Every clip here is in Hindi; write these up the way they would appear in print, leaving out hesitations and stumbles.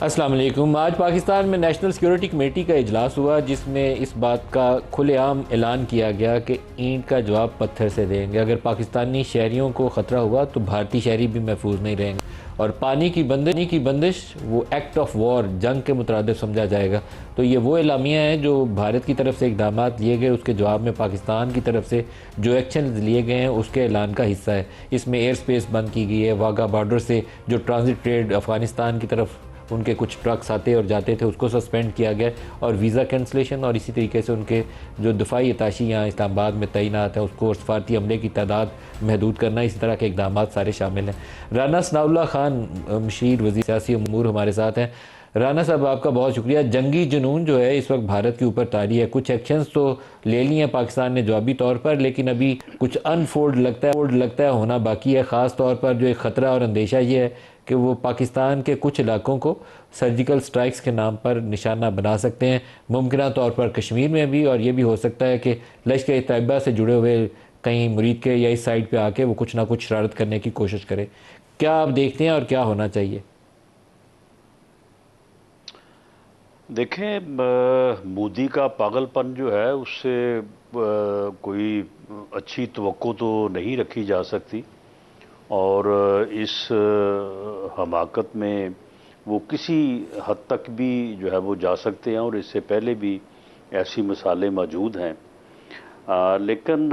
अस्सलाम वालेकुम। आज पाकिस्तान में नेशनल सिक्योरिटी कमेटी का इजलास हुआ जिसमें इस बात का खुलेआम ऐलान किया गया कि ईंट का जवाब पत्थर से देंगे। अगर पाकिस्तानी शहरियों को ख़तरा हुआ तो भारतीय शहरी भी महफूज नहीं रहेंगे और पानी की बंदिश वो एक्ट ऑफ वॉर, जंग के मुतरादिफ समझा जाएगा। तो ये वो एलामिया है जो भारत की तरफ से इकदाम लिए गए, उसके जवाब में पाकिस्तान की तरफ से जो एक्शन लिए गए हैं उसके ऐलान का हिस्सा है। इसमें एयर स्पेस बंद की गई है, वाघा बॉर्डर से जो ट्रांजिट ट्रेड अफ़गानिस्तान की तरफ उनके कुछ ट्रक्स आते और जाते थे उसको सस्पेंड किया गया, और वीज़ा कैंसलेशन और इसी तरीके से उनके जो दफाई अताशी यहाँ इस्लामाबाद में तैनात है उसको सफारती अमले की तादाद महदूद करना, इस तरह के इकदाम सारे शामिल हैं। राना सनाउल्लाह खान मशीर वज़ीर सियासी उमूर हमारे साथ हैं। राना साहब, आपका बहुत शुक्रिया। जंगी जुनून जो है इस वक्त भारत के ऊपर तारी है। कुछ एक्शंस तो ले लिए हैं पाकिस्तान ने जवाबी तौर पर, लेकिन अभी कुछ अनफोल्ड लगता है होना बाकी है। ख़ास तौर पर जो एक ख़तरा और अंदेशा ये है कि वो पाकिस्तान के कुछ इलाकों को सर्जिकल स्ट्राइक्स के नाम पर निशाना बना सकते हैं, मुमकिन तौर पर कश्मीर में भी, और ये भी हो सकता है कि लश्कर तैयबा से जुड़े हुए कहीं मुरीद के या इस साइड पे आके वो कुछ ना कुछ शरारत करने की कोशिश करे। क्या आप देखते हैं और क्या होना चाहिए? देखें, मोदी का पागलपन जो है उससे कोई अच्छी तवक्को तो नहीं रखी जा सकती, और इस हमाकत में वो किसी हद तक भी जो है वो जा सकते हैं, और इससे पहले भी ऐसी मिसालें मौजूद हैं। लेकिन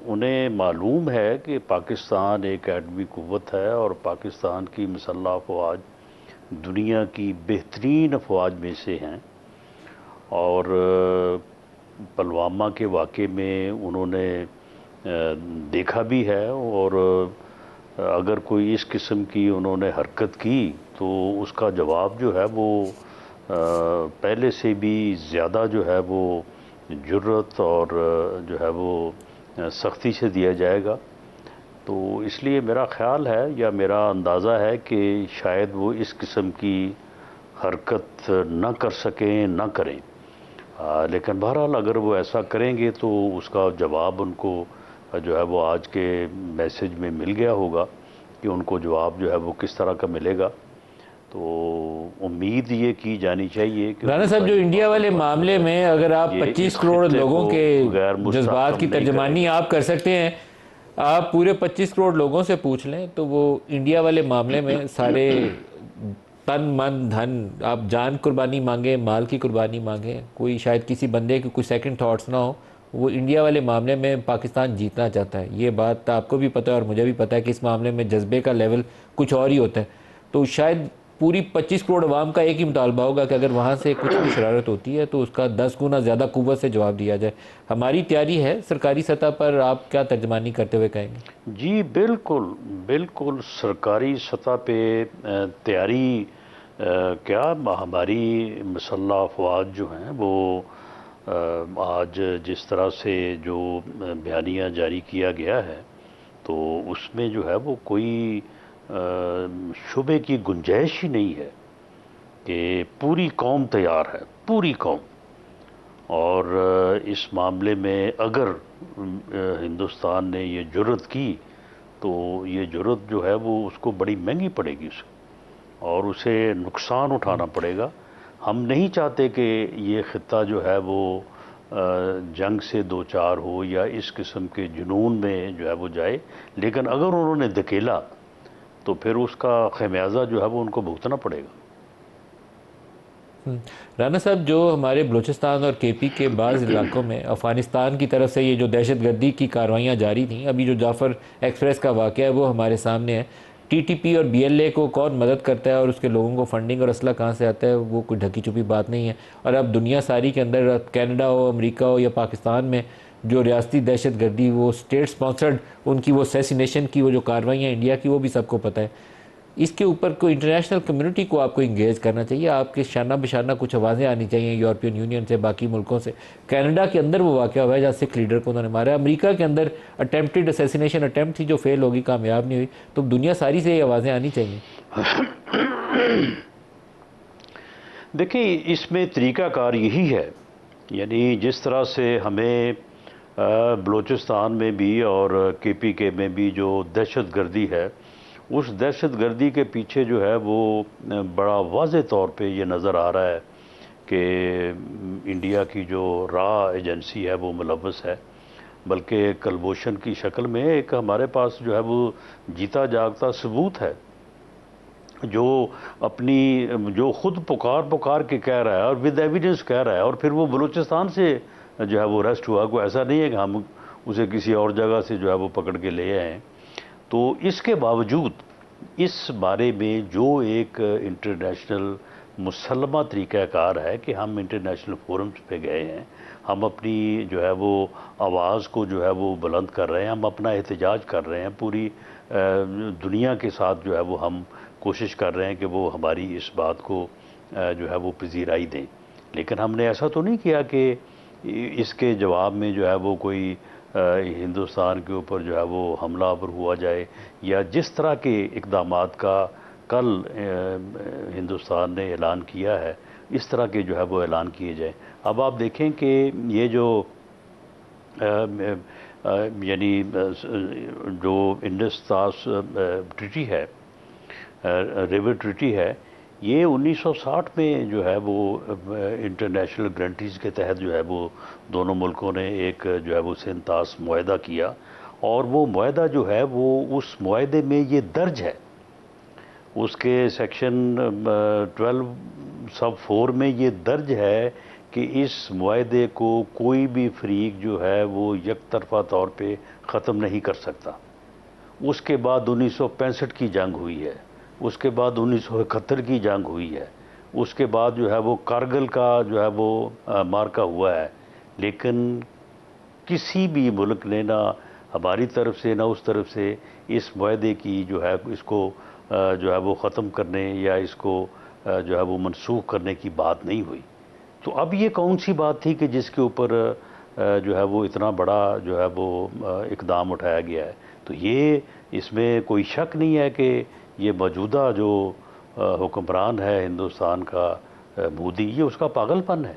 उन्हें मालूम है कि पाकिस्तान एक एटमी क़ुव्वत है और पाकिस्तान की मुसल्लह अफ़वाज दुनिया की बेहतरीन अफवाज में से हैं, और पुलवामा के वाक़े में उन्होंने देखा भी है, और अगर कोई इस किस्म की उन्होंने हरकत की तो उसका जवाब जो है वो पहले से भी ज़्यादा जो है वो जुर्रत और जो है वो सख्ती से दिया जाएगा। तो इसलिए मेरा ख़्याल है या मेरा अंदाज़ा है कि शायद वो इस किस्म की हरकत न कर सकें, न करें। लेकिन बहरहाल अगर वो ऐसा करेंगे तो उसका जवाब उनको जो है वो आज के मैसेज में मिल गया होगा कि उनको जवाब जो है वो किस तरह का मिलेगा। तो उम्मीद ये की जानी चाहिए कि राना साहब, जो इंडिया वाले मामले में अगर आप 25 करोड़ लोगों के गैर जज्बात की मुस्तहकम नहीं तर्जमानी करेगा। आप कर सकते हैं, आप पूरे 25 करोड़ लोगों से पूछ लें तो वो इंडिया वाले मामले में सारे तन मन धन, आप जान कुर्बानी मांगे, माल की कुर्बानी मांगे, कोई शायद किसी बंदे के कोई सेकंड थॉट्स ना हो, वो इंडिया वाले मामले में पाकिस्तान जीतना चाहता है। ये बात आपको भी पता है और मुझे भी पता है कि इस मामले में जज्बे का लेवल कुछ और ही होता है। तो शायद पूरी 25 करोड़ अवाम का एक ही मुतालबा होगा कि अगर वहाँ से कुछ भी शरारत होती है तो उसका 10 गुना ज़्यादा कुव्वत से जवाब दिया जाए। हमारी तैयारी है सरकारी सतह पर, आप क्या तर्जमानी करते हुए कहेंगे? जी बिल्कुल, बिल्कुल सरकारी सतह पे तैयारी क्या, हमारी मुसल्लह अफवाज जो हैं वो आज जिस तरह से जो बयानिया जारी किया गया है तो उसमें जो है वो कोई शुबे की गुंजाइश ही नहीं है कि पूरी कौम तैयार है, पूरी कौम। और इस मामले में अगर हिंदुस्तान ने ये जुर्रत की तो ये जुर्रत जो है वो उसको बड़ी महंगी पड़ेगी उसे, और उसे नुकसान उठाना पड़ेगा। हम नहीं चाहते कि ये ख़ित्ता जो है वो जंग से दो चार हो या इस किस्म के जुनून में जो है वो जाए, लेकिन अगर उन्होंने धकेला तो फिर उसका खमियाजा जो है वो उनको भुगतना पड़ेगा। राना साहब, जो हमारे बलूचिस्तान और केपी के बाज़ इलाकों में अफ़गानिस्तान की तरफ से ये जो दहशतगर्दी की कार्रवाइयाँ जारी थी, अभी जो जाफ़र एक्सप्रेस का वाक़या है वो हमारे सामने है। टीटीपी और बीएलए को कौन मदद करता है और उसके लोगों को फंडिंग और असला कहाँ से आता है, वो कोई ढकी छुपी बात नहीं है। और अब दुनिया सारी के अंदर, कनाडा हो, अमेरिका हो या पाकिस्तान में, जो रियासती दहशत गर्दी, वो स्टेट स्पॉन्सर्ड उनकी वो असैसिनेशन की वो जो कार्रवाइयाँ इंडिया की, वो भी सबको पता है। इसके ऊपर कोई इंटरनेशनल कम्युनिटी को आपको इंगेज करना चाहिए, आपके शाना बिशाना कुछ आवाज़ें आनी चाहिए यूरोपियन यूनियन से, बाकी मुल्कों से। कनाडा के अंदर वो वाक़या हुआ है जहाँ सिख लीडर को उन्होंने मारा। अमेरिका के अंदर अटेम्प्टेड असैसिनेशन अटैम्प्ट थी जो फेल होगी, कामयाब नहीं हुई। तो दुनिया सारी से ये आवाज़ें आनी चाहिए। देखिए, इसमें तरीक़ाकार यही है, यानी जिस तरह से हमें बलूचिस्तान में भी और केपीके में भी जो दहशत गर्दी है उस दहशत गर्दी के पीछे जो है वो बड़ा वाज़े तौर पे ये नज़र आ रहा है कि इंडिया की जो रॉ एजेंसी है वो मुलव्वस है, बल्कि कलभूषण की शक्ल में एक हमारे पास जो है वो जीता जागता सबूत है, जो अपनी जो खुद पुकार पुकार के कह रहा है और विद एविडेंस कह रहा है, और फिर वो बलूचिस्तान से जो है वो अरेस्ट हुआ। कोई ऐसा नहीं है कि हम उसे किसी और जगह से जो है वो पकड़ के ले आए हैं। तो इसके बावजूद इस बारे में जो एक इंटरनेशनल मुसल्लमा तरीक़ाकार है कि हम इंटरनेशनल फोरम्स पे गए हैं, हम अपनी जो है वो आवाज़ को जो है वो बुलंद कर रहे हैं, हम अपना एहतजाज कर रहे हैं, पूरी दुनिया के साथ जो है वो हम कोशिश कर रहे हैं कि वो हमारी इस बात को जो है वो पजीराई दें। लेकिन हमने ऐसा तो नहीं किया कि इसके जवाब में जो है वो कोई हिंदुस्तान के ऊपर जो है वो हमलावर हुआ जाए, या जिस तरह के इक़दामात का कल हिंदुस्तान ने ऐलान किया है, इस तरह के जो है वो ऐलान किए जाए। अब आप देखें कि ये जो यानी जो इंडस तास ट्रीटी है, रिवर ट्रीटी है, ये 1960 में जो है वो इंटरनेशनल गारंटीज़ के तहत जो है वो दोनों मुल्कों ने एक जो है वो सिंतास मुआहदा किया, और वो मुआहदा जो है वो उस मुआहदे में ये दर्ज है, उसके सेक्शन 12 सब 4 में ये दर्ज है कि इस मुआहदे को कोई भी फरीक जो है वो एक तरफा तौर पे ख़त्म नहीं कर सकता। उसके बाद 1965 की जंग हुई है, उसके बाद 1971 की जंग हुई है, उसके बाद जो है वो कारगिल का जो है वो मार्का हुआ है, लेकिन किसी भी मुल्क ने ना हमारी तरफ से ना उस तरफ से इस मुआहदे की जो है इसको जो है वो ख़त्म करने या इसको जो है वो मनसूख करने की बात नहीं हुई। तो अब ये कौन सी बात थी कि जिसके ऊपर जो है वो इतना बड़ा जो है वो इक़दाम उठाया गया है। तो ये इसमें कोई शक नहीं है कि ये मौजूदा जो हुक्मरान है हिंदुस्तान का मोदी, ये उसका पागलपन है।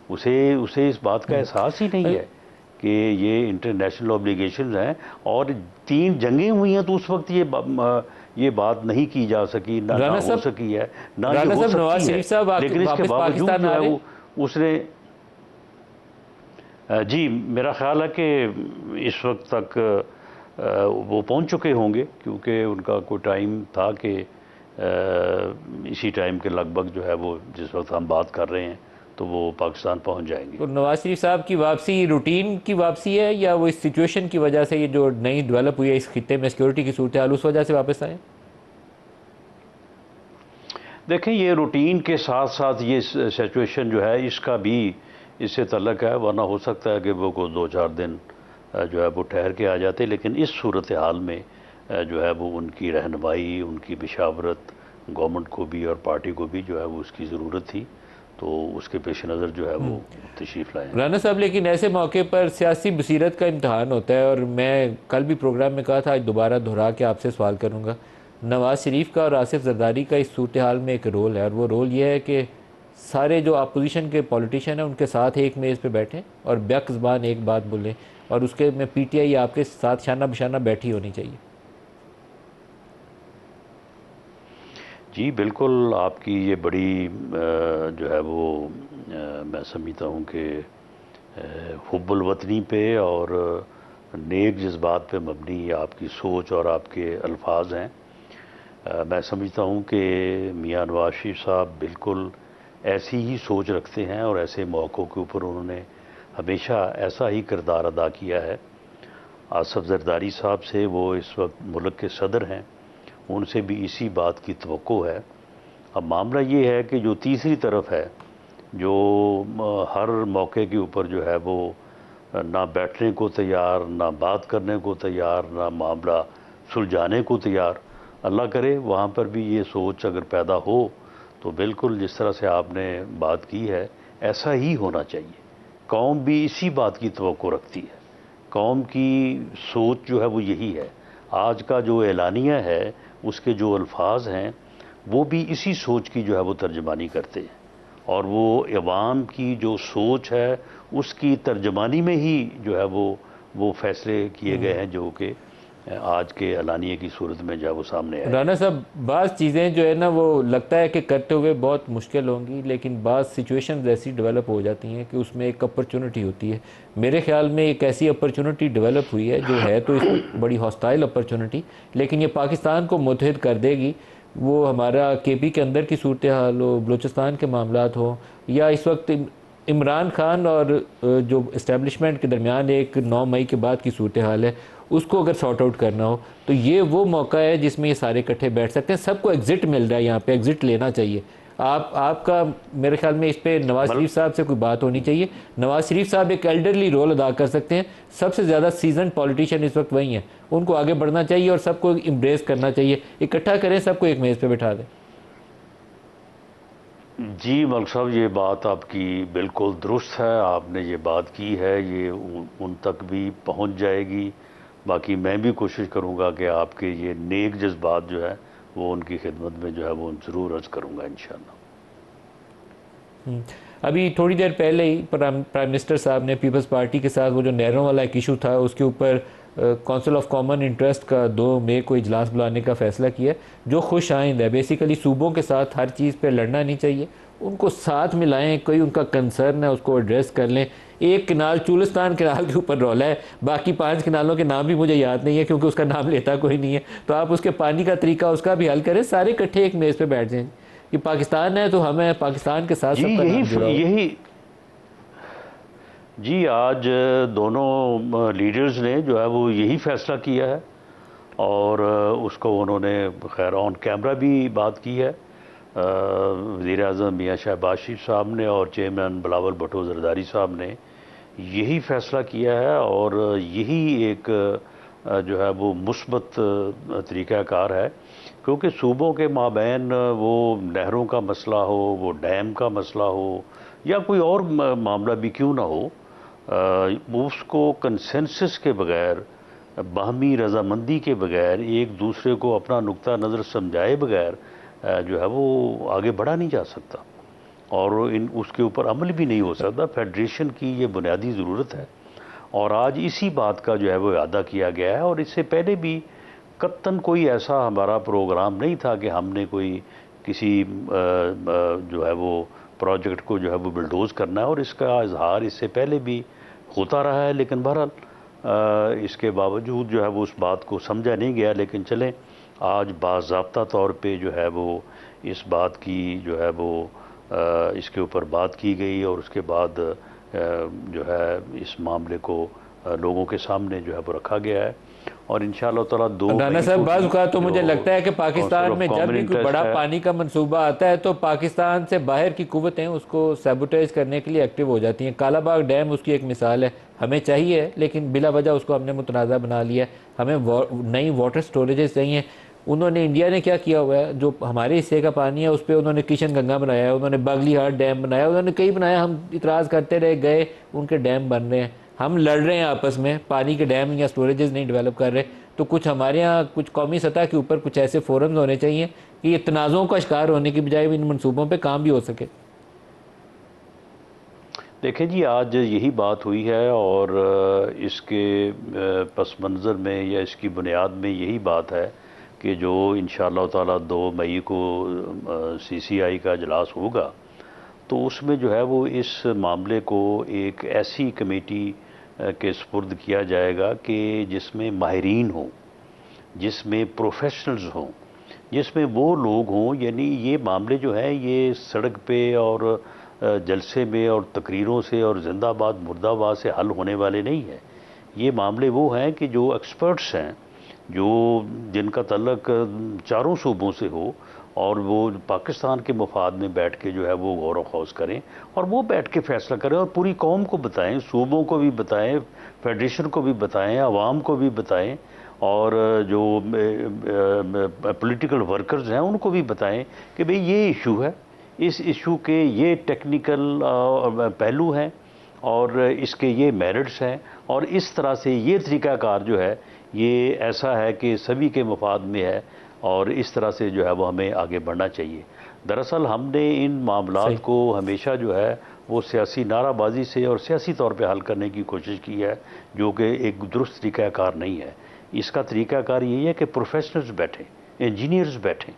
उसे इस बात का एहसास ही नहीं है कि ये इंटरनेशनल ऑब्लिगेशंस हैं, और 3 जंगें हुई हैं, तो उस वक्त ये बात नहीं की जा सकी, ना हो सकी है, ना ये हो सकती है। लेकिन इसके बावजूद जो है वो उसने जी, मेरा ख्याल है कि इस वक्त तक वो पहुंच चुके होंगे, क्योंकि उनका कोई टाइम था कि इसी टाइम के लगभग जो है वो जिस वक्त हम बात कर रहे हैं तो वो पाकिस्तान पहुंच जाएंगे। तो नवाज शरीफ साहब की वापसी रूटीन की वापसी है, या वो इस सिचुएशन की वजह से, ये जो नई डेवलप हुई है इस खित्ते में सिक्योरिटी की सूरत हाल, उस वजह से वापस आए? देखें, ये रूटीन के साथ साथ ये सिचुएशन जो है इसका भी इससे तल्लक है, वरना हो सकता है कि वो को 2-4 दिन जो है वो ठहर के आ जाते। लेकिन इस सूरत हाल में जो है वो उनकी रहनुमाई, उनकी मशावरत गवर्नमेंट को भी और पार्टी को भी जो है वो उसकी ज़रूरत थी, तो उसके पेश नज़र जो है वो तशरीफ़ लाए। राना साहब, लेकिन ऐसे मौके पर सियासी बसीरत का इम्तहान होता है, और मैं कल भी प्रोग्राम में कहा था, आज दोबारा दोहरा के आपसे सवाल करूँगा। नवाज़ शरीफ का और आसिफ जरदारी का इस सूरत हाल में एक रोल है, और वो रोल ये है कि सारे जो अपोजिशन के पॉलिटिशियन हैं उनके साथ एक मेज़ पे बैठें और बेक ज़बान एक बात बोलें, और उसके में PTI आपके साथ शाना बशाना बैठी होनी चाहिए। जी बिल्कुल, आपकी ये बड़ी जो है वो मैं समझता हूँ कि हुब्बुल वतनी पे और नेक जज्बात पे मबनी आपकी सोच और आपके अल्फाज हैं। मैं समझता हूँ कि मियां नवाज शरीफ साहब बिल्कुल ऐसी ही सोच रखते हैं, और ऐसे मौक़ों के ऊपर उन्होंने हमेशा ऐसा ही किरदार अदा किया है। आसिफ जरदारी साहब से, वो इस वक्त मुल्क के सदर हैं, उनसे भी इसी बात की तवक्को है। अब मामला ये है कि जो तीसरी तरफ है, जो हर मौके के ऊपर जो है वो ना बैठने को तैयार, ना बात करने को तैयार, ना मामला सुलझाने को तैयार, अल्लाह करे वहाँ पर भी ये सोच अगर पैदा हो तो बिल्कुल जिस तरह से आपने बात की है ऐसा ही होना चाहिए। कौम भी इसी बात की तवक्को रखती है, कौम की सोच जो है वो यही है। आज का जो एलानिया है, उसके जो अल्फाज हैं, वो भी इसी सोच की जो है वो तर्जमानी करते हैं, और वो अवाम की जो सोच है उसकी तर्जमानी में ही जो है वो फैसले किए गए हैं, जो कि आज के एलानिए की सूरत में जब वो सामने आए। राना साहब, बाज़ चीज़ें जो है ना वो लगता है कि करते हुए बहुत मुश्किल होंगी, लेकिन बाज़ सिचुएशन ऐसी डेवलप हो जाती हैं कि उसमें एक अपॉर्चुनिटी होती है। मेरे ख्याल में एक ऐसी अपॉर्चुनिटी डेवलप हुई है जो है तो इस वक्त बड़ी हॉस्टाइल अपॉर्चुनिटी, लेकिन ये पाकिस्तान को मुतहद कर देगी। वो हमारा केपी के अंदर की सूरत हाल हो, बलूचिस्तान के मामलात हो, या इस वक्त इमरान खान और जो इस्टेब्लिशमेंट के दरमियान एक 9 मई के बाद की सूरत हाल है, उसको अगर सॉर्ट आउट करना हो तो ये वो मौका है जिसमें ये सारे इकट्ठे बैठ सकते हैं। सबको एग्जिट मिल रहा है, यहाँ पे एग्जिट लेना चाहिए। आपका मेरे ख्याल में इस पे नवाज बल शरीफ साहब से कोई बात होनी चाहिए। नवाज शरीफ साहब एक एल्डरली रोल अदा कर सकते हैं, सबसे ज़्यादा सीजन पॉलिटिशियन इस वक्त वही हैं, उनको आगे बढ़ना चाहिए और सबको इम्ब्रेस करना चाहिए। इकट्ठा करें, सबको एक मेज़ पे बैठा दें। जी मलिक साहब, ये बात आपकी बिल्कुल दुरुस्त है। आपने ये बात की है, ये उन तक भी पहुंच जाएगी। बाकी मैं भी कोशिश करूंगा कि आपके ये नेक जज्बात जो है वो उनकी खिदमत में जो है वो ज़रूर अर्ज़ करूंगा इंशाअल्लाह। अभी थोड़ी देर पहले ही प्राइम मिनिस्टर साहब ने पीपल्स पार्टी के साथ वो जो नहरों वाला एक इशू था उसके ऊपर काउंसिल ऑफ कॉमन इंटरेस्ट का 2 मई को इजलास बुलाने का फैसला किया, जो खुश आइंद है। बेसिकली सूबों के साथ हर चीज़ पे लड़ना नहीं चाहिए, उनको साथ मिलाएं, कोई उनका कंसर्न है उसको एड्रेस कर लें। एक किनाल चुलिस्तान किनाल के ऊपर रौला है, बाकी 5 किनालों के नाम भी मुझे याद नहीं है क्योंकि उसका नाम लेता कोई नहीं है, तो आप उसके पानी का तरीका उसका भी हल करें, सारे इकट्ठे एक मेज़ पे बैठ जाएं। कि पाकिस्तान है तो हमें पाकिस्तान के साथ जी सबका नाम जुड़ा हो। यही जी आज दोनों लीडर्स ने जो है वो यही फैसला किया है और उसको उन्होंने खैर ऑन कैमरा भी बात की है। वज़ीर आज़म मियाँ शहबाज शरीफ साहब ने और चेयरमैन बिलावल भुट्टो ज़रदारी साहब ने यही फैसला किया है और यही एक जो है वो मुस्बत तरीक़ाकार है, क्योंकि सूबों के माबैन वो नहरों का मसला हो, वो डैम का मसला हो या कोई और मामला भी क्यों ना हो, उसको कंसेंसस के बगैर, बाहमी रजामंदी के बगैर, एक दूसरे को अपना नुक्ता नज़र समझाए बगैर जो है वो आगे बढ़ा नहीं जा सकता और उसके ऊपर अमल भी नहीं हो सकता। फेडरेशन की ये बुनियादी ज़रूरत है और आज इसी बात का जो है वो अदा किया गया है। और इससे पहले भी कत्तन कोई ऐसा हमारा प्रोग्राम नहीं था कि हमने कोई किसी जो है वो प्रोजेक्ट को जो है वो बिल्डोज करना है, और इसका इजहार इससे पहले भी होता रहा है, लेकिन बहरहाल इसके बावजूद जो है वो उस बात को समझा नहीं गया। लेकिन चलें, आज बाज़ाब्ता तौर पे जो है वो इस बात की जो है वो इसके ऊपर बात की गई और उसके बाद जो है इस मामले को लोगों के सामने जो है वो रखा गया है और इंशाअल्लाह ताला 2 राना मई साहब, को बाज़ औक़ात तो मुझे जो लगता है कि पाकिस्तान काउंसिल ऑफ में जब कॉमन भी कोई इंटरेस्ट बड़ा है। पानी का मंसूबा आता है तो पाकिस्तान से बाहर की कुव्वतें उसको सैबोटेज करने के लिए एक्टिव हो जाती हैं। कालाबाग डैम उसकी एक मिसाल है। हमें चाहिए लेकिन बिला वजह उसको हमने मुतनाज़ा बना लिया। हमें नई वाटर स्टोरेजेस चाहिए। उन्होंने, इंडिया ने क्या किया हुआ है, जो हमारे हिस्से का पानी है उस पर उन्होंने किशन गंगा बनाया है, उन्होंने बागलीहाट डैम बनाया, उन्होंने कई बनाया, हम इतराज़ करते रह गए, उनके डैम बन रहे हैं। हम लड़ रहे हैं आपस में, पानी के डैम या स्टोरेजेस नहीं डेवलप कर रहे। तो कुछ हमारे यहाँ कुछ कौमी सतह के ऊपर कुछ ऐसे फोरम्स होने चाहिए कि ये तनाज़ों का शिकार होने की बजाय इन मनसूबों पे काम भी हो सके। देखें जी, आज यही बात हुई है और इसके पस मंज़र में या इसकी बुनियाद में यही बात है कि जो इंशाअल्लाह ताला 2 मई को CCI का इजलास होगा तो उसमें जो है वो इस मामले को एक ऐसी कमेटी के सुपुर्द किया जाएगा कि जिसमें माहिरीन हों, जिसमें प्रोफेशनल्स हों, जिसमें वो लोग हों, यानी ये मामले जो हैं ये सड़क पे और जलसे में और तकरीरों से और जिंदाबाद मुर्दाबाद से हल होने वाले नहीं हैं। ये मामले वो हैं कि जो एक्सपर्ट्स हैं, जो जिनका तल्लक चारों सूबों से हो और वो पाकिस्तान के मफाद में बैठ के जो है वो गौर व खौज करें और वो बैठ के फैसला करें और पूरी कौम को बताएं, सूबों को भी बताएं, फेडरेशन को भी बताएं, आवाम को भी बताएं और जो पॉलिटिकल वर्कर्स हैं उनको भी बताएं कि भाई ये इशू है, इस इशू के ये टेक्निकल पहलू हैं और इसके ये मेरिट्स हैं और इस तरह से ये तरीक़ाकार जो है ये ऐसा है कि सभी के मफाद में है और इस तरह से जो है वो हमें आगे बढ़ना चाहिए। दरअसल हमने इन मामलात को हमेशा जो है वो सियासी नाराबाजी से और सियासी तौर पे हल करने की कोशिश की है, जो कि एक दुरुस्त तरीक़ाकार नहीं है। इसका तरीकाकार यही है कि प्रोफेशनल्स बैठें, इंजीनियर्स बैठें,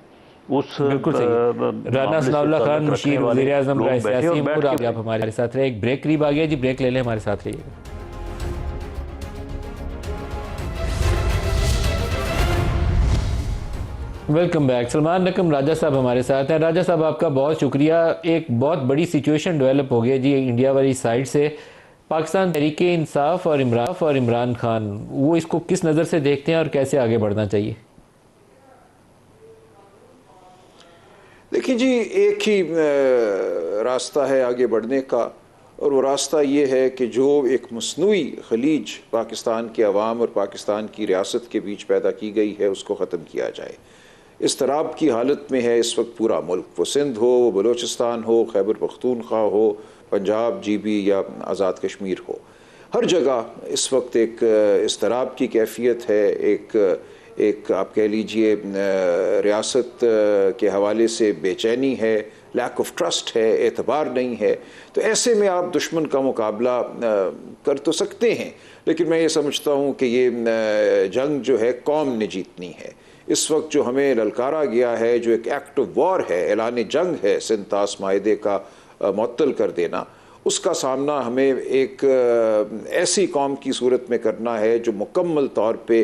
उस बिल्कुल सही। राना सनाउल्लाह खान, मुशीर, वज़ीर आज़म, लोग बैठे सियासी और उमूर, बैठ के आप हमारे साथ रहे। एक ब्रेक करीब आ गया जी, ब्रेक ले लें, हमारे साथ रहिएगा। Welcome back. सलमान नकम राजा साहब हमारे साथ हैं। राजा साहब, आपका बहुत शुक्रिया। एक बहुत बड़ी सिचुएशन डेवलप हो गई जी इंडिया वाली साइड से। पाकिस्तान तहरीक इंसाफ और इमरान खान, वो इसको किस नज़र से देखते हैं और कैसे आगे बढ़ना चाहिए? देखिए जी, एक ही रास्ता है आगे बढ़ने का, और वो रास्ता ये है कि जो एक मसनूई खलीज पाकिस्तान के अवाम और पाकिस्तान की रियासत के बीच पैदा की गई है उसको ख़त्म किया जाए। इस्तराब की हालत में है इस वक्त पूरा मुल्क, वो सिंध हो, वो बलूचिस्तान हो, खैबर पख्तूनख्वा हो, पंजाब, GB या आज़ाद कश्मीर हो, हर जगह इस वक्त एक इस्तराब की कैफियत है। एक आप कह लीजिए रियासत के हवाले से बेचैनी है, लैक ऑफ ट्रस्ट है, एतबार नहीं है। तो ऐसे में आप दुश्मन का मुकाबला कर तो सकते हैं, लेकिन मैं ये समझता हूँ कि ये जंग जो है कौम ने जीतनी है। इस वक्त जो हमें ललकारा गया है, जो एक एक्ट ऑफ वॉर है, ऐलान जंग है, सिंतास माहिदे का मुअत्तल कर देना, उसका सामना हमें एक ऐसी कौम की सूरत में करना है जो मुकम्मल तौर पे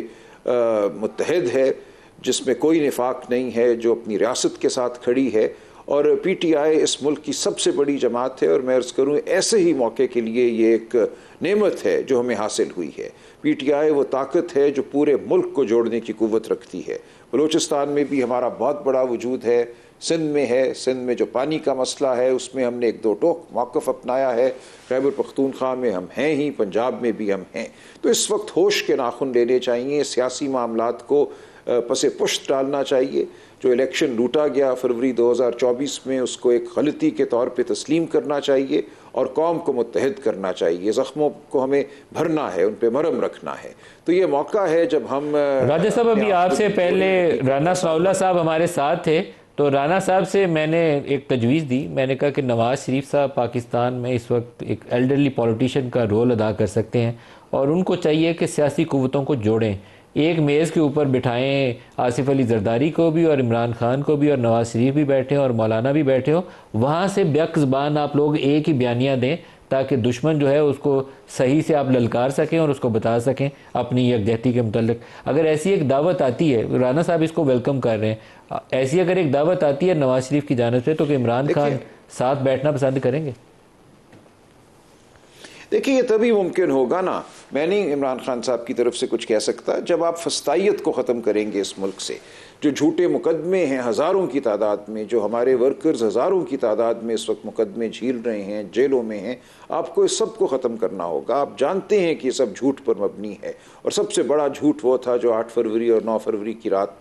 मुत्तहिद है, जिसमें कोई निफाक नहीं है, जो अपनी रियासत के साथ खड़ी है। और PTI इस मुल्क की सबसे बड़ी जमात है, और मैं अर्ज़ करूँ ऐसे ही मौके के लिए ये एक नेमत है जो हमें हासिल हुई है। PTI वो ताकत है जो पूरे मुल्क को जोड़ने की क़ुव्वत रखती है। बलूचिस्तान में भी हमारा बहुत बड़ा वजूद है, सिंध में है, सिंध में जो पानी का मसला है उसमें हमने एक दो टोक मौक़िफ़ अपनाया है, खैबर पख्तूनख्वा में हम हैं ही, पंजाब में भी हम हैं। तो इस वक्त होश के नाखुन लेने चाहिए, सियासी मामलात को पसे पुश्त डालना चाहिए। जो इलेक्शन लूटा गया फरवरी 2024 में, उसको एक गलती के तौर पे तस्लीम करना चाहिए और कौम को मुत्तहिद करना चाहिए। ज़ख्मों को हमें भरना है, उन पे मरहम रखना है। तो ये मौका है जब हम राजा साहब, अभी आपसे पहले राना सनाउल्लाह साहब हमारे साथ थे, तो राना साहब से मैंने एक तजवीज़ दी। मैंने कहा कि नवाज़ शरीफ साहब पाकिस्तान में इस वक्त एक एल्डरली पॉलिटिशियन का रोल अदा कर सकते हैं, और उनको चाहिए कि सियासी क़ुव्वतों को जोड़ें, एक मेज़ के ऊपर बिठाएं, आसिफ अली जरदारी को भी और इमरान खान को भी, और नवाज़ शरीफ भी बैठे और मौलाना भी बैठे हो, वहाँ से बेक ज़बान आप लोग एक ही बयानिया दें, ताकि दुश्मन जो है उसको सही से आप ललकार सकें और उसको बता सकें अपनी यकजहती के मुतल्लिक। अगर ऐसी एक दावत आती है, राना साहब इसको वेलकम कर रहे हैं, ऐसी अगर एक दावत आती है नवाज़ शरीफ की जानिब से, तो कि इमरान खान साथ बैठना पसंद करेंगे? देखिए, ये तभी मुमकिन होगा ना, मैं नहीं इमरान खान साहब की तरफ से कुछ कह सकता, जब आप फस्तायत को ख़त्म करेंगे इस मुल्क से। जो झूठे मुकदमे हैं हज़ारों की तादाद में, जो हमारे वर्कर्स हज़ारों की तादाद में इस वक्त मुकदमे झील रहे हैं, जेलों में हैं, आपको इस सब को ख़त्म करना होगा। आप जानते हैं कि ये सब झूठ पर मबनी है, और सबसे बड़ा झूठ वो था जो 8 फरवरी और 9 फरवरी की रात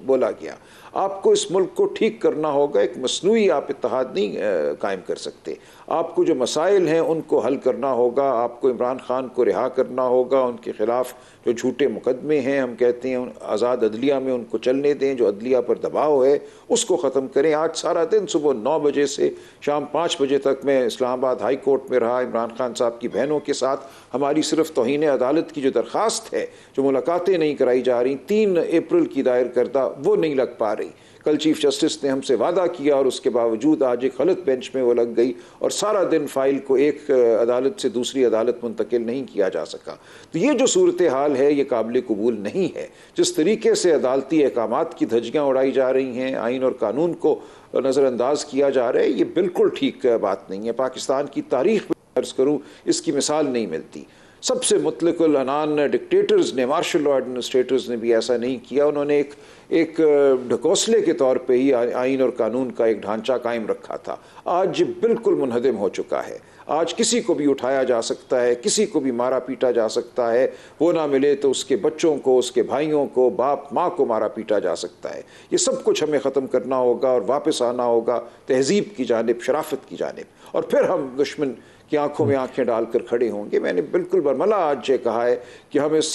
बोला गया। आपको इस मुल्क को ठीक करना होगा। एक मसनूई आप इत्तेहाद नहीं कायम कर सकते। आपको जो मसाइल हैं उनको हल करना होगा। आपको इमरान खान को रिहा करना होगा, उनके ख़िलाफ़ जो झूठे मुकदमे हैं, हम कहते हैं आज़ाद अदलिया में उनको चलने दें, जो अदलिया पर दबाव है उसको ख़त्म करें। आज सारा दिन सुबह 9 बजे से शाम 5 बजे तक मैं इस्लामाबाद हाई कोर्ट में रहा। इमरान खान साहब की बहनों के साथ हमारी सिर्फ तौहीन अदालत की जो दरख्वास्त है, जो मुलाकातें नहीं कराई जा रही, 3 अप्रैल की दायर करदा, वो नहीं लग पा रही। कल चीफ जस्टिस ने हमसे वादा किया और उसके बावजूद आज एक गलत बेंच में वो लग गई, और सारा दिन फाइल को एक अदालत से दूसरी अदालत मुंतकिल नहीं किया जा सका। तो ये जो सूरत हाल है ये काबिल कबूल नहीं है। जिस तरीके से अदालती अहकामात की धज्जियाँ उड़ाई जा रही हैं, आइन और कानून को नज़रअंदाज किया जा रहा है, ये बिल्कुल ठीक बात नहीं है। पाकिस्तान की तारीख में अर्ज़ करूँ इसकी मिसाल नहीं मिलती। सबसे मुतलकुल अनान डिक्टेटर्स ने, मार्शल लॉ एडमिनिस्ट्रेटर्स ने भी ऐसा नहीं किया। उन्होंने एक ढकोसले के तौर पे ही आइन और कानून का एक ढांचा कायम रखा था। आज बिल्कुल मुनहदम हो चुका है। आज किसी को भी उठाया जा सकता है, किसी को भी मारा पीटा जा सकता है। वो ना मिले तो उसके बच्चों को, उसके भाइयों को, बाप माँ को मारा पीटा जा सकता है। ये सब कुछ हमें ख़त्म करना होगा और वापस आना होगा तहजीब की जानिब, शराफत की जानिब, और फिर हम दुश्मन की आंखों में आंखें डालकर खड़े होंगे। मैंने बिल्कुल बरमला आज ये कहा है कि हम इस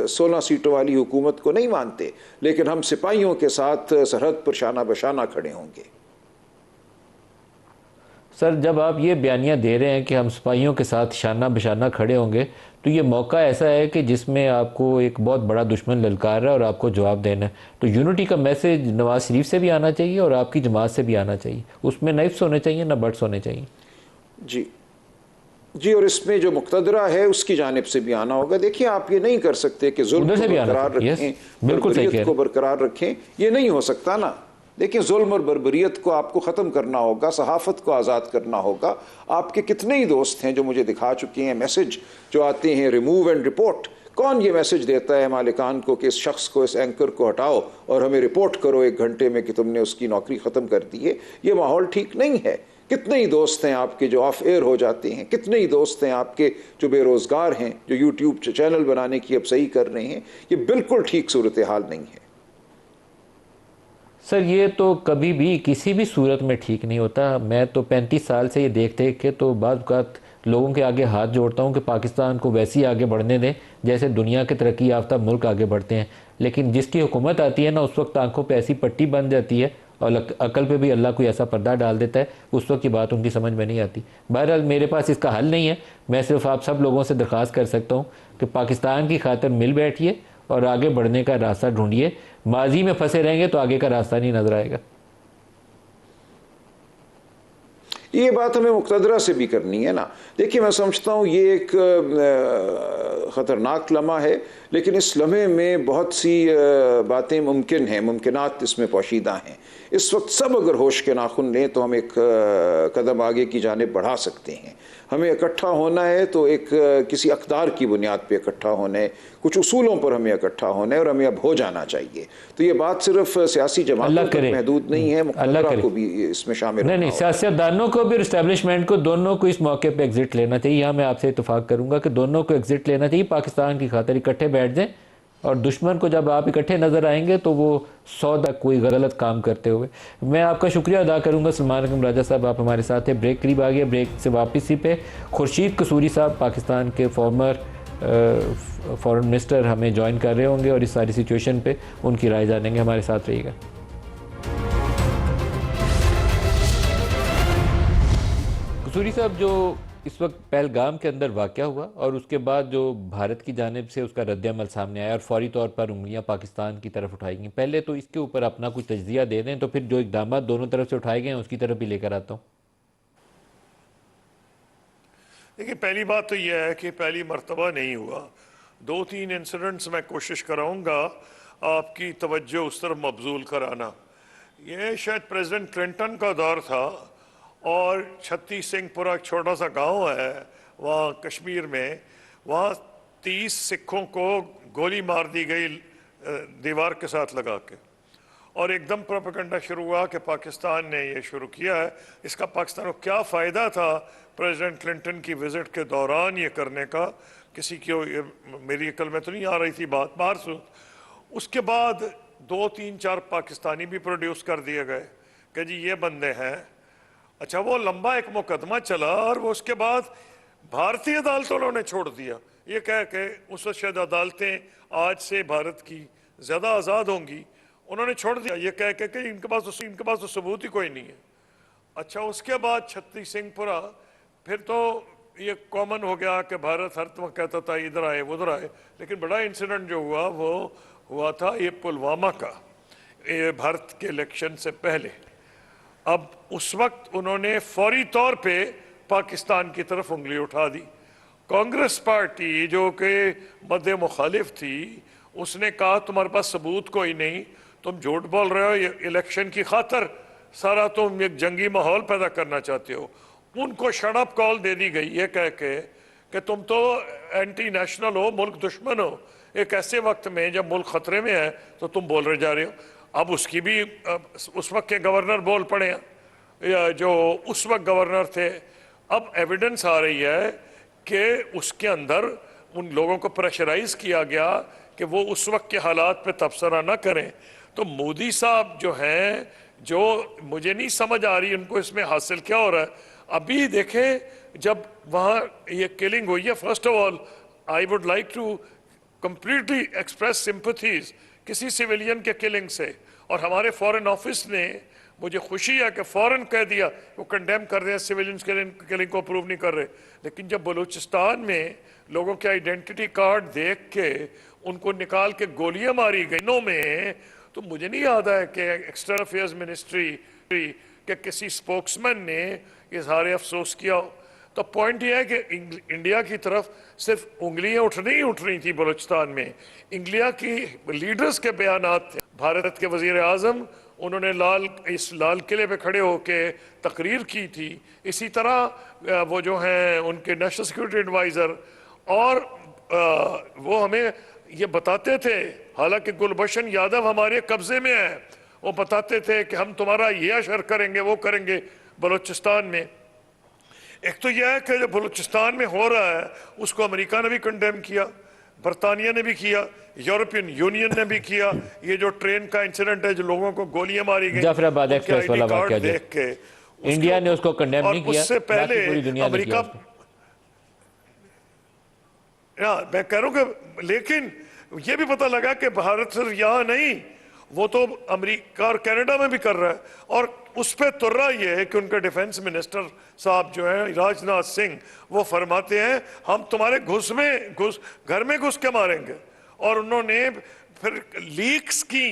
16 सीटों वाली हुकूमत को नहीं मानते, लेकिन हम सिपाहियों के साथ सरहद पर शाना बशाना खड़े होंगे। सर, जब आप ये बयानियाँ दे रहे हैं कि हम सिपाहियों के साथ शाना बिशाना खड़े होंगे, तो ये मौका ऐसा है कि जिसमें आपको एक बहुत बड़ा दुश्मन ललकार रहा है और आपको जवाब देना है। तो यूनिटी का मैसेज नवाज शरीफ से भी आना चाहिए और आपकी जमात से भी आना चाहिए। उसमें नाइफ्स होने चाहिए, ना बट्स होने चाहिए। जी जी, और इसमें जो मुक्तदरा है उसकी जानिब से भी आना होगा। देखिए, आप ये नहीं कर सकते कि जुल्म को बरकरार रखें, बर्बरियत को बरकरार रखें, ये नहीं हो सकता ना। देखिए, जुल्म और बर्बरियत को आपको ख़त्म करना होगा, सहाफ़त को आज़ाद करना होगा। आपके कितने ही दोस्त हैं जो मुझे दिखा चुके हैं मैसेज जो आते हैं, रिमूव एंड रिपोर्ट। कौन ये मैसेज देता है मालिकान को कि इस शख्स को, इस एंकर को हटाओ और हमें रिपोर्ट करो 1 घंटे में कि तुमने उसकी नौकरी ख़त्म कर दी है। ये माहौल ठीक नहीं है। कितने ही दोस्त हैं आपके जो ऑफ एयर हो जाते हैं, कितने ही दोस्त हैं आपके जो बेरोज़गार हैं, जो यूट्यूब चैनल बनाने की अब सही कर रहे हैं। ये बिल्कुल ठीक सूरत हाल नहीं है। सर, ये तो कभी भी किसी भी सूरत में ठीक नहीं होता। मैं तो 35 साल से ये देख देख के तो बाद वक़्त लोगों के आगे हाथ जोड़ता हूँ कि पाकिस्तान को वैसे ही आगे बढ़ने दें जैसे दुनिया के तरक्की याफ्ता मुल्क आगे बढ़ते हैं। लेकिन जिसकी हुकूमत आती है ना, उस वक्त आंखों पे ऐसी पट्टी बन जाती है और अकल पे भी अल्लाह कोई ऐसा पर्दा डाल देता है, उस वक्त की बात उनकी समझ में नहीं आती। बहरहाल मेरे पास इसका हल नहीं है। मैं सिर्फ आप सब लोगों से दरख्वास्त कर सकता हूँ कि पाकिस्तान की खातिर मिल बैठिए और आगे बढ़ने का रास्ता ढूंढिए। माजी में फंसे रहेंगे तो आगे का रास्ता नहीं नजर आएगा। ये बात हमें मुक्तदरा से भी करनी है ना। देखिए, मैं समझता हूँ ये एक ख़तरनाक लम्हा है, लेकिन इस लम्हे में बहुत सी बातें मुमकिन हैं, मुमकिनात इसमें पोशीदा हैं। इस वक्त सब अगर होश के नाखुन लें तो हम एक कदम आगे की जानिब बढ़ा सकते हैं। हमें इकट्ठा होना है तो एक किसी अक़दार की बुनियाद पे इकट्ठा होना है, कुछ उसूलों पर हमें इकट्ठा होना है और हमें अब हो जाना चाहिए। तो ये बात सिर्फ सियासी जमातों तक महदूद नहीं है, मुक़र्ररा को भी इसमें शामिल होना नहीं, सियासतदानों को भी, इस्टेब्लिशमेंट को, दोनों को इस मौके पे एग्जिट लेना चाहिए। यहाँ मैं आपसे इत्तेफाक करूँगा कि दोनों को एग्जिट लेना चाहिए। पाकिस्तान की खातिर इकट्ठे बैठ जाएँ और दुश्मन को जब आप इकट्ठे नज़र आएंगे तो वो 100 तक कोई गलत काम करते हुए। मैं आपका शुक्रिया अदा करूंगा सलमान अकरम राजा साहब, आप हमारे साथ हैं। ब्रेक करीब आ गया, ब्रेक से वापसी पे खुर्शीद कसूरी साहब, पाकिस्तान के फॉर्मर फॉरेन मिनिस्टर, हमें ज्वाइन कर रहे होंगे और इस सारी सिचुएशन पे उनकी राय जानेंगे। हमारे साथ रहिएगा। कसूरी साहब, जो इस वक्त पहलगाम के अंदर वाक़या हुआ और उसके बाद जो भारत की जानिब से उसका रद्द-ए-अमल सामने आया और फौरी तौर पर उंगलियां पाकिस्तान की तरफ उठाई गई, पहले तो इसके ऊपर अपना कुछ तज्ज़िया दे दें, तो फिर जो इक़दाम दोनों तरफ से उठाए गए हैं उसकी तरफ भी लेकर आता हूँ। देखिए, पहली बात तो यह है कि पहली मर्तबा नहीं हुआ। 2-3 इंसिडेंट्स मैं कोशिश कराऊंगा आपकी तवज्जो उस तरफ मबजूल कराना। ये शायद प्रेसिडेंट क्लिंटन का दौर था और छत्तीस सिंहपुरा एक छोटा सा गांव है वहाँ कश्मीर में, वहाँ 30 सिखों को गोली मार दी गई दीवार के साथ लगा के, और एकदम प्रोपेगेंडा शुरू हुआ कि पाकिस्तान ने ये शुरू किया है। इसका पाकिस्तान को क्या फ़ायदा था प्रेसिडेंट क्लिंटन की विज़िट के दौरान ये करने का? किसी की मेरी अकल में तो नहीं आ रही थी बात बाहर से। उसके बाद 2-3-4 पाकिस्तानी भी प्रोड्यूस कर दिए गए कि जी ये बंदे हैं। अच्छा, वो लंबा एक मुकदमा चला और वो उसके बाद भारतीय अदालतों ने छोड़ दिया, ये कह के उस वक्त शायद अदालतें आज से भारत की ज़्यादा आज़ाद होंगी, उन्होंने छोड़ दिया ये कह के कि इनके पास तो सबूत ही कोई नहीं है। अच्छा, उसके बाद छत्तीस सिंहपुरा, फिर तो ये कॉमन हो गया कि भारत हर वक्त कहता था इधर आए उधर आए, लेकिन बड़ा इंसिडेंट जो हुआ वो हुआ था ये पुलवामा का, ये भारत के इलेक्शन से पहले। अब उस वक्त उन्होंने फौरी तौर पे पाकिस्तान की तरफ उंगली उठा दी। कांग्रेस पार्टी जो कि मद्दे मुखालिफ थी, उसने कहा तुम्हारे पास सबूत कोई नहीं, तुम झूठ बोल रहे हो, ये इलेक्शन की खातर सारा तुम एक जंगी माहौल पैदा करना चाहते हो। उनको शट कॉल दे दी गई ये कह के कि तुम तो एंटी नेशनल हो, मुल्क दुश्मन हो, एक ऐसे वक्त में जब मुल्क खतरे में है तो तुम बोल रहे जा रहे हो। अब उसकी भी उस वक्त के गवर्नर बोल पड़े या जो उस वक्त गवर्नर थे। अब एविडेंस आ रही है कि उसके अंदर उन लोगों को प्रेशराइज किया गया कि वो उस वक्त के हालात पे तबसरा ना करें। तो मोदी साहब जो हैं, जो मुझे नहीं समझ आ रही उनको इसमें हासिल क्या हो रहा है। अभी देखें जब वहाँ ये किलिंग हुई है, first of all I would like to completely express sympathies किसी सिविलियन के किलिंग से, और हमारे फॉरेन ऑफिस ने मुझे खुशी है कि फौरन कह दिया वो कंडेम कर रहे हैं, सिविलियंस किलिंग को अप्रूव नहीं कर रहे। लेकिन जब बलूचिस्तान में लोगों के आइडेंटिटी कार्ड देख के उनको निकाल के गोलियां मारी गई में, तो मुझे नहीं याद है कि एक्सटर्नल अफेयर्स मिनिस्ट्री के किसी स्पोक्समैन ने इजहार अफसोस किया हो। तो पॉइंट ये है कि इंडिया की तरफ सिर्फ उंगलियां उठ रही थी बलूचिस्तान में, इंडिया की लीडर्स के बयानात थे। भारत के वजीर आजम उन्होंने इस लाल किले पे खड़े होके तकरीर की थी। इसी तरह वो जो हैं उनके नेशनल सिक्योरिटी एडवाइज़र और वो हमें ये बताते थे, हालांकि गुलबशन यादव हमारे कब्जे में है, वो बताते थे कि हम तुम्हारा ये अशर करेंगे वो करेंगे बलूचिस्तान में। एक तो यह है कि जो बलूचिस्तान में हो रहा है उसको अमेरिका ने भी कंडेम किया, बरतानिया ने भी किया, यूरोपियन यूनियन ने भी किया। ये जो ट्रेन का इंसिडेंट है, जो लोगों को गोलियां मारी गई जाफराबाद एक्सप्रेस वाला वाकया, देख के इंडिया ने उसको कंडेम नहीं किया, उससे पहले पूरी दुनिया ने अमेरिका, मैं कह रहा हूं कि लेकिन ये भी पता लगा कि भारत सिर्फ यहां नहीं, वो तो अमेरिका और कनाडा में भी कर रहा है। और उस पर तुर्रा ये है कि उनके डिफेंस मिनिस्टर साहब जो है राजनाथ सिंह, वो फरमाते हैं हम तुम्हारे घर में घुस के मारेंगे। और उन्होंने फिर लीक्स की,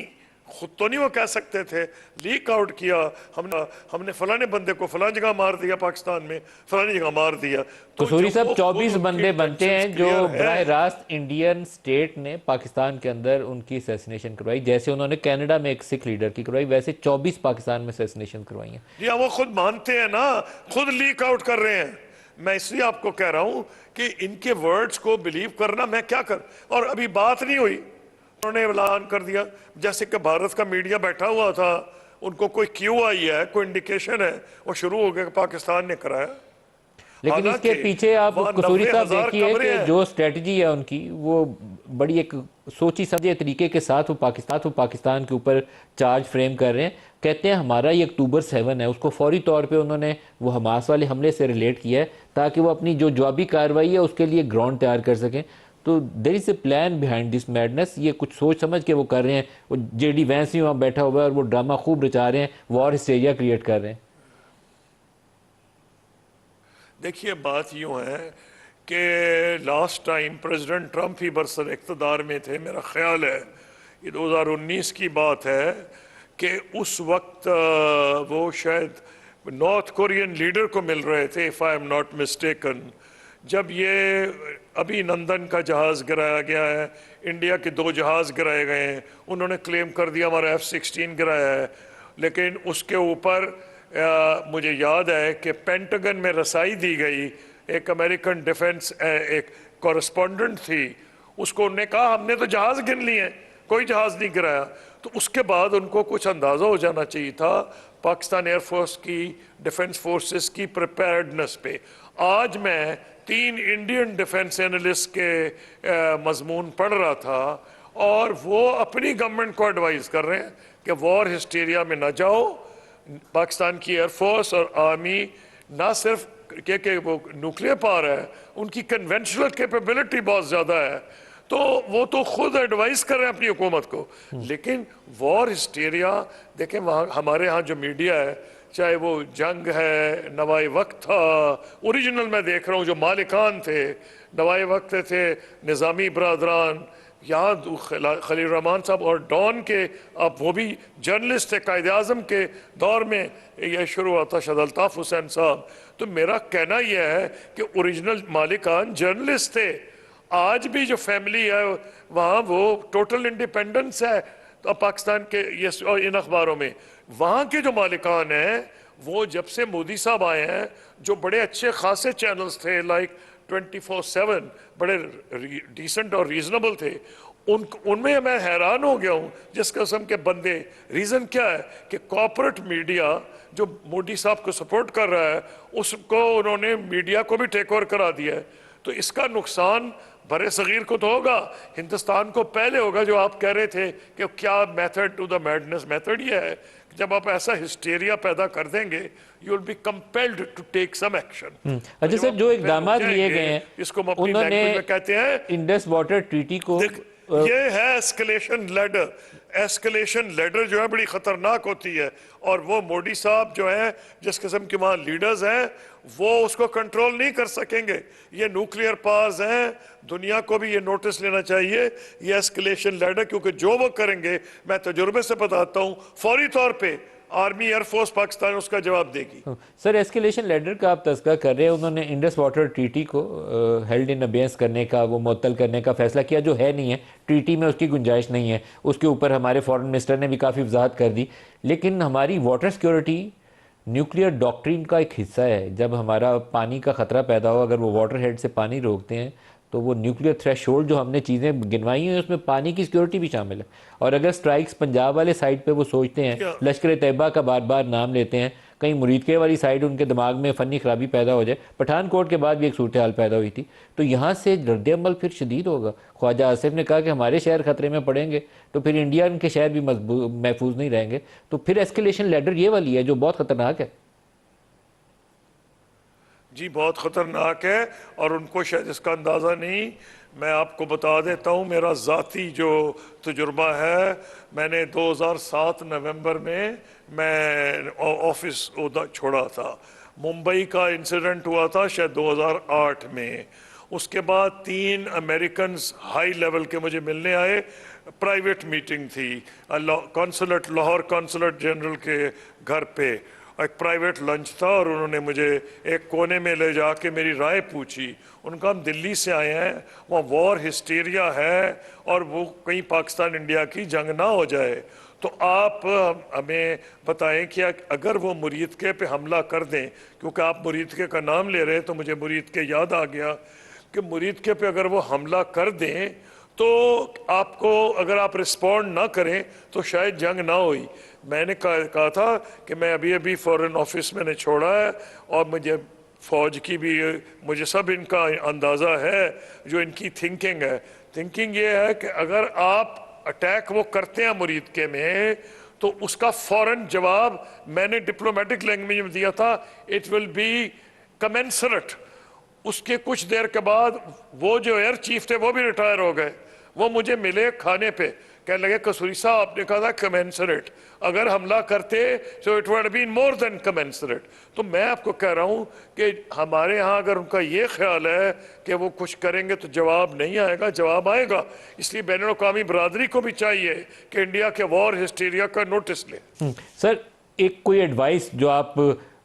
खुद तो नहीं वो कह सकते थे, लीक आउट किया, हमने फलाने बंदे को फलानी जगह मार दिया, पाकिस्तान में फलानी जगह मार दिया। तो सूरी साहब 24 बंदे बनते हैं जो बराह रास्त इंडियन स्टेट ने पाकिस्तान के अंदर उनकी असैसिनेशन करवाई। जैसे उन्होंने कनाडा में एक सिख लीडर की करवाई, वैसे 24 पाकिस्तान में असैसिनेशन करवाई है। जी हाँ, वो खुद मानते हैं ना, खुद लीक आउट कर रहे हैं। मैं इसलिए आपको कह रहा हूं कि इनके वर्ड्स को बिलीव करना मैं क्या कर, और अभी बात नहीं हुई, उन्होंने ऐलान कर दिया जैसे कि भारत का मीडिया बैठा हुआ था, उनको कोई क्यू आई है, कोई इंडिकेशन है, वो शुरू हो गया पाकिस्तान ने कराया। लेकिन इसके पीछे आप कसूरी साहब देखिए कि जो स्ट्रेटजी है उनकी, वो बड़ी एक सोची समझे तरीके के साथ वो पाकिस्तान के ऊपर चार्ज फ्रेम कर रहे हैं। कहते हैं हमारा ये अक्टूबर 7 है, उसको फौरी तौर पे उन्होंने वो हमास वाले हमले से रिलेट किया है ताकि वो अपनी जो जवाबी कार्रवाई है उसके लिए ग्राउंड तैयार कर सकें। तो there is a plan behind this madness, ये कुछ सोच समझ के वो कर रहे हैं। वो जेडी वैंस भी वहाँ बैठा हुआ है और वो ड्रामा खूब रचा रहे हैं, वॉर हिस्टेरिया क्रिएट कर रहे हैं। देखिए बात यूं है कि लास्ट टाइम प्रेसिडेंट ट्रंप ही बरसर इक़्तिदार में थे, मेरा ख्याल है ये 2019 की बात है, कि उस वक्त वो शायद नॉर्थ कोरियन लीडर को मिल रहे थे, if I am not mistaken, जब ये अभिनंदन का जहाज़ गिराया गया है, इंडिया के 2 जहाज़ गिराए गए हैं। उन्होंने क्लेम कर दिया हमारा F-16 गिराया है, लेकिन उसके ऊपर मुझे याद है कि पेंटागन में रसाई दी गई, एक अमेरिकन डिफेंस एक कॉरेस्पॉन्डेंट थी, उसको उन्होंने कहा हमने तो जहाज़ गिन लिए हैं, कोई जहाज़ नहीं गिराया। तो उसके बाद उनको कुछ अंदाज़ा हो जाना चाहिए था पाकिस्तान एयरफोर्स की, डिफेंस फोर्सेस की प्रिपेयर्डनेस पे। आज मैं 3 इंडियन डिफेंस एनालिस्ट के मजमून पढ़ रहा था और वो अपनी गवर्नमेंट को एडवाइस कर रहे हैं कि वॉर हिस्टीरिया में ना जाओ। पाकिस्तान की एयरफोर्स और आर्मी ना सिर्फ कि वो न्यूक्लियर पावर है, उनकी कन्वेंशनल कैपेबिलिटी बहुत ज़्यादा है, तो वो तो खुद एडवाइस कर रहे हैं अपनी हुकूमत को। लेकिन वॉर हिस्टीरिया देखें, वहाँ हमारे यहाँ जो मीडिया है, चाहे वो जंग है, नवाए वक्त था, ओरिजिनल मैं देख रहा हूँ जो मालिकान थे, नवाए वक्त थे, निज़ामी बरदरान, यहाँ खलील रहमान साहब और डॉन के, अब वो भी जर्नलिस्ट थे, कायद आज़म के दौर में यह शुरू हुआ था, शायद अल्ताफ़ हुसैन साहब। तो मेरा कहना यह है कि ओरिजिनल मालिकान जर्नलिस्ट थे। आज भी जो फैमिली है वहाँ वो टोटल इंडिपेंडेंस है तो पाकिस्तान के ये इन अखबारों में, वहाँ के जो मालिकान हैं वो जब से मोदी साहब आए हैं, जो बड़े अच्छे खासे चैनल्स थे लाइक 24/7, बड़े डिसेंट और रीजनेबल थे, उनमें मैं हैरान हो गया हूँ जिस किस्म के बंदे। रीज़न क्या है कि कॉर्पोरेट मीडिया जो मोदी साहब को सपोर्ट कर रहा है, उसको उन्होंने मीडिया को भी टेक ओवर करा दिया है। तो इसका नुकसान बड़े सगीर को तो होगा, हिंदुस्तान को पहले होगा। जो आप कह रहे थे कि क्या method to the madness, method ये है जब आप ऐसा हिस्टेरिया पैदा कर देंगे, you will be compelled to take some action. अच्छा सर, जो इकदाम लिए गए हैं, इसको हम अपनी लैंग्वेज में कहते हैं इंडस वाटर ट्रीटी को, ये है एस्केलेशन लैडर। एस्केलेशन लेडर जो है बड़ी खतरनाक होती है, और वो मोदी साहब जो है जिस किस्म के वहाँ लीडर्स हैं वो उसको कंट्रोल नहीं कर सकेंगे। ये न्यूक्लियर पावर्स हैं, दुनिया को भी ये नोटिस लेना चाहिए ये एस्केलेशन लेडर, क्योंकि जो वो करेंगे मैं तजुर्बे से बताता हूँ फौरी तौर पे आर्मी एयरफोर्स पाकिस्तान उसका जवाब देगी। सर, एस्केलेशन लेडर का आप तस्करा कर रहे हैं, उन्होंने इंडस वाटर ट्रीटी को हेल्ड इन अबेंस करने का, वो मुअत्तल करने का फैसला किया, जो है नहीं है, ट्रीटी में उसकी गुंजाइश नहीं है। उसके ऊपर हमारे फॉरेन मिनिस्टर ने भी काफ़ी वजाहत कर दी। लेकिन हमारी वाटर सिक्योरिटी न्यूक्लियर डॉक्ट्रिन का एक हिस्सा है। जब हमारा पानी का ख़तरा पैदा हो, अगर वो वाटर हेड से पानी रोकते हैं तो वो न्यूक्लियर थ्रेशोल्ड जो हमने चीज़ें गिनवाई हैं उसमें पानी की सिक्योरिटी भी शामिल है। और अगर स्ट्राइक्स पंजाब वाले साइड पे वो सोचते हैं, लश्कर तैयबा का बार बार नाम लेते हैं, कहीं मुरीदके वाली साइड उनके दिमाग में फ़नी खराबी पैदा हो जाए। पठानकोट के बाद भी एक सूरत हाल पैदा हुई थी, तो यहाँ से रद्द-ए-अमल फिर शदीद होगा। ख्वाजा आसिफ ने कहा कि हमारे शहर खतरे में पड़ेंगे तो फिर इंडिया के शहर भी महफूज नहीं रहेंगे। तो फिर एस्केलेशन लेडर ये वाली है जो बहुत ख़तरनाक है। जी बहुत ख़तरनाक है, और उनको शायद इसका अंदाज़ा नहीं। मैं आपको बता देता हूँ मेरा ज़ाती जो तजुर्बा है, मैंने 2007 नवंबर में मैं ऑफिस छोड़ा था। मुंबई का इंसिडेंट हुआ था शायद 2008 में। उसके बाद 3 अमेरिकन हाई लेवल के मुझे मिलने आए, प्राइवेट मीटिंग थी कॉन्सुलेट लाहौर कॉन्सुलेट जनरल के घर पे, एक प्राइवेट लंच था, और उन्होंने मुझे एक कोने में ले जाके मेरी राय पूछी। उनका हम दिल्ली से आए हैं, वहाँ वॉर हिस्टीरिया है और वो कहीं पाकिस्तान इंडिया की जंग ना हो जाए, तो आप हमें बताएं कि अगर वो मुरीदके पे हमला कर दें, क्योंकि आप मुरीदके का नाम ले रहे हैं तो मुझे मुरीदके याद आ गया कि मुरीदके पे अगर वो हमला कर दें तो आपको, अगर आप रिस्पॉन्ड ना करें तो शायद जंग ना हुई। मैंने कहा था कि मैं अभी फॉरेन ऑफिस मैंने छोड़ा है और मुझे फ़ौज की भी, मुझे सब इनका अंदाज़ा है जो इनकी थिंकिंग है। थिंकिंग ये है कि अगर आप अटैक वो करते हैं मुरीदके में तो उसका फ़ौरन जवाब मैंने डिप्लोमेटिक लैंग्वेज में दिया था, इट विल बी कमेंसरेट। उसके कुछ देर के बाद वो जो एयर चीफ थे वो भी रिटायर हो गए, वो मुझे मिले खाने पे, कहने लगे कसूरी साहब आपने कहा था कमेंसरेट, अगर हमला करते तो it would been more than commensurate. तो मैं आपको कह रहा हूँ कि हमारे यहाँ अगर उनका ये ख्याल है कि वो कुछ करेंगे तो जवाब नहीं आएगा, जवाब आएगा। इसलिए बैनुल-अक़वामी बरादरी को भी चाहिए कि इंडिया के वॉर हिस्टीरिया का नोटिस ले। सर, एक कोई एडवाइस जो आप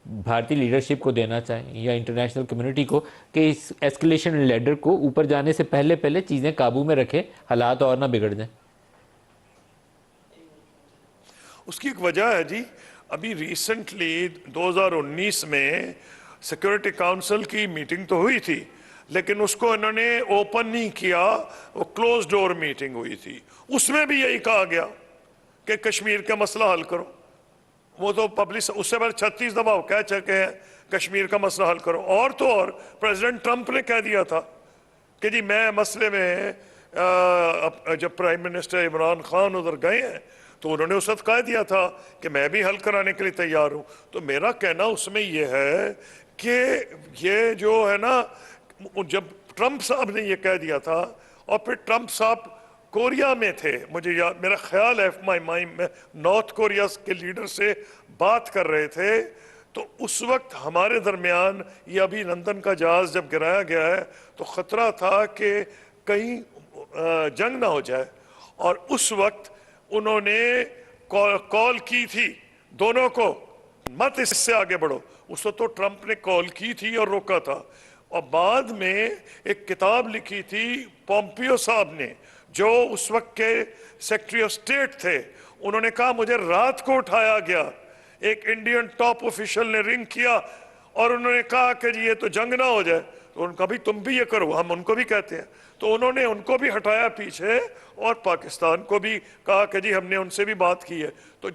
भारतीय लीडरशिप को देना चाहें या इंटरनेशनल कम्युनिटी को कि इस एस्केलेशन लेडर को ऊपर जाने से पहले पहले चीज़ें काबू में रखें, हालात और ना बिगड़ जाएं? उसकी एक वजह है जी, अभी रिसेंटली 2019 में सिक्योरिटी काउंसिल की मीटिंग तो हुई थी, लेकिन उसको इन्होंने ओपन नहीं किया, वो क्लोज डोर मीटिंग हुई थी। उसमें भी यही कहा गया कि कश्मीर का मसला हल करो। वो तो पब्लिक उससे पहले 36 दफा कह चुके हैं कश्मीर का मसला हल करो। और तो और प्रेसिडेंट ट्रंप ने कह दिया था कि जी मैं मसले में, जब प्राइम मिनिस्टर इमरान खान उधर गए हैं तो उन्होंने उस वक्त कह दिया था कि मैं भी हल कराने के लिए तैयार हूँ। तो मेरा कहना उसमें यह है कि ये जो है ना, जब ट्रंप साहब ने ये कह दिया था और फिर ट्रंप साहब कोरिया में थे, मुझे याद, मेरा ख्याल है माई माइंड में नॉर्थ कोरिया के लीडर से बात कर रहे थे, तो उस वक्त हमारे दरमियान ये अभी लंदन का जहाज़ जब गिराया गया है तो ख़तरा था कि कहीं जंग ना हो जाए। और उस वक्त उन्होंने कॉल की थी दोनों को, मत इससे आगे बढ़ो। उस वक्त तो ट्रंप ने कॉल की थी और रोका था। और बाद में एक किताब लिखी थी पोम्पियो साहब ने, जो उस वक्त के सेक्रेटरी ऑफ स्टेट थे। उन्होंने कहा मुझे रात को उठाया गया, एक इंडियन टॉप ऑफिशियल ने रिंग किया और उन्होंने कहा कि जी ये तो जंग ना हो जाए। तो उनका भी तुम भी ये करो, हम उनको भी कहते हैं। तो उन्होंने उनको भी हटाया पीछे और पाकिस्तान को भी कहा कि जी हमने उनसे भी बात की है। तो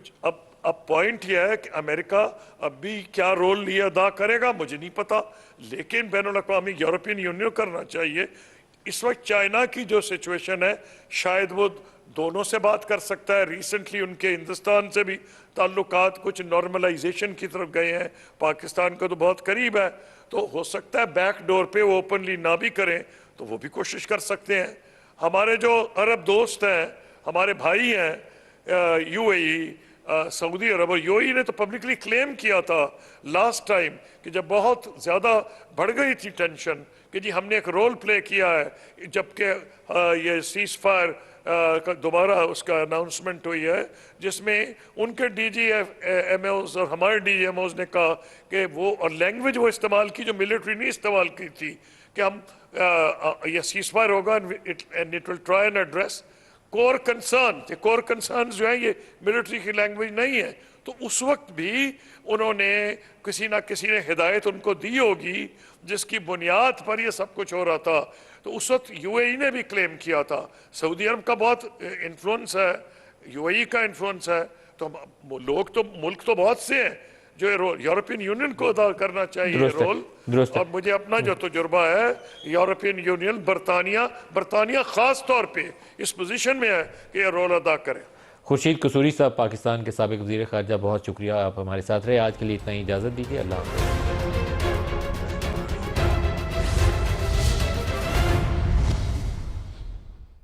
अब पॉइंट यह है कि अमेरिका अब भी क्या रोल लिए अदा करेगा मुझे नहीं पता, लेकिन बैनुल-अक़वामी यूरोपियन यूनियन करना चाहिए। इस वक्त चाइना की जो सिचुएशन है शायद वो दोनों से बात कर सकता है। रिसेंटली उनके हिंदुस्तान से भी ताल्लुकात कुछ नॉर्मलाइजेशन की तरफ गए हैं, पाकिस्तान का तो बहुत करीब है, तो हो सकता है बैक डोर पे वो ओपनली ना भी करें तो वो भी कोशिश कर सकते हैं। हमारे जो अरब दोस्त हैं, हमारे भाई हैं, यूएई, सऊदी अरब और यूएई ने तो पब्लिकली क्लेम किया था लास्ट टाइम कि जब बहुत ज़्यादा बढ़ गई थी टेंशन कि जी हमने एक रोल प्ले किया है, जबकि ये सीज फायर का दोबारा उसका अनाउंसमेंट हुई है, जिसमें उनके DGMOs और हमारे DGMOs ने कहा कि वो और लैंग्वेज वो इस्तेमाल की जो मिलिट्री ने इस्तेमाल की थी कि हम ये सीज फायर होगा and it will try and address core concern जो है, ये मिलिट्री की लैंग्वेज नहीं है। तो उस वक्त भी उन्होंने किसी ना किसी ने हिदायत उनको दी होगी जिसकी बुनियाद पर ये सब कुछ हो रहा था। तो उस वक्त यूएई ने भी क्लेम किया था, सऊदी अरब का बहुत इन्फ्लुएंस है, यूएई का इन्फ्लुएंस है, तो मुल्क तो बहुत से हैं जो यूरोपियन यूनियन को अदा करना चाहिए रोल। और मुझे अपना जो तजुर्बा है, यूरोपियन यूनियन बरतानिया खास तौर पे इस पोजीशन में है कि ये रोल अदा करे। खुर्शीद कसूरी साहब, पाकिस्तान के साबिक वज़ीर ख़ारजा, बहुत शुक्रिया, आप हमारे साथ रहे। आज के लिए इतना ही, इजाज़त दीजिए। अल्लाह हाफ़िज़।